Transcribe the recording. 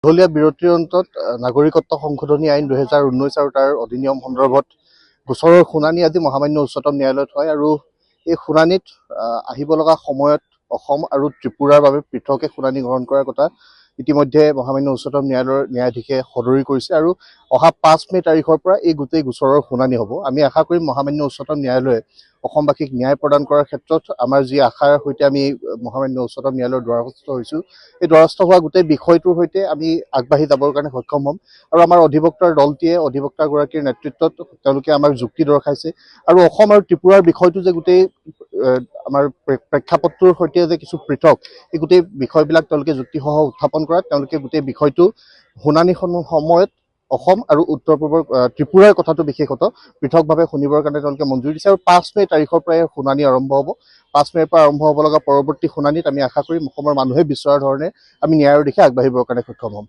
দীঘলীয়া বিৰতিৰ অন্তত নাগৰিকত্ব সংশোধনী আইন 2019 আৰু তাৰ অধিনিয়ম সন্দৰ্ভত গোচৰৰ শুনানি আজি মহামান্য উচ্চতম ন্যায়ালয়ত হয় আৰু এই শুনানিত আহিব লগা সময়ত অসম আৰু ত্ৰিপুৰাৰ বাবে পৃথকে শুনানি গ্ৰহণ কৰাৰ কথা ইতিমধ্যে মহামান্য উচ্চতম ন্যায়ালয়ৰ ন্যায়াধীশে সদৰি কৰিছে আৰু অহা 5 মে তাৰিখৰ পৰা এই গোটেই গোচৰৰ শুনানি হ'ব। আমি আশা কৰিম মহামান্য উচ্চতম ন্যায়ালয়ে অসমবাসীক ন্যায় প্ৰদান কৰাৰ ক্ষেত্ৰত আমাৰ যি আশাৰ সৈতে আমি মহামান্য উচ্চতম ন্যায়ালয়ৰ দ্বাৰস্থ হৈছোঁ, এই দ্বাৰস্থ হোৱা গোটেই বিষয়টোৰ সৈতে আমি আগবাঢ়ি যাবৰ কাৰণে সক্ষম হ'ম আৰু আমাৰ অধিবক্তাৰ দলটিয়ে অধিবক্তাগৰাকীৰ নেতৃত্বত তেওঁলোকে আমাক যুক্তি দৰ্শাইছে আৰু অসম আৰু ত্ৰিপুৰাৰ বিষয়টো যে গোটেই আমাৰ প্ৰেক্ষাপটটোৰ সৈতে যে কিছু পৃথক, এই গোটেই বিষয়বিলাক তেওঁলোকে যুক্তিসহ উত্থাপন কৰাত তেওঁলোকে গোটেই বিষয়টো শুনানিখনৰ সময়ত অসম আৰু উত্তৰ পূৰ্বৰ ত্ৰিপুৰাৰ কথাটো বিশেষত পৃথকভাৱে শুনিবৰ কাৰণে তেওঁলোকে মঞ্জুৰি দিছে আৰু 5 মে তাৰিখৰ পৰাই শুনানি আৰম্ভ হ'ব। 5 মেৰ পৰা আৰম্ভ হ'ব লগা পৰৱৰ্তী শুনানিত আমি আশা কৰিম অসমৰ মানুহে বিচৰাৰ ধৰণে আমি ন্যায়ৰ দিশে আগবাঢ়িবৰ কাৰণে সক্ষম হ'ম।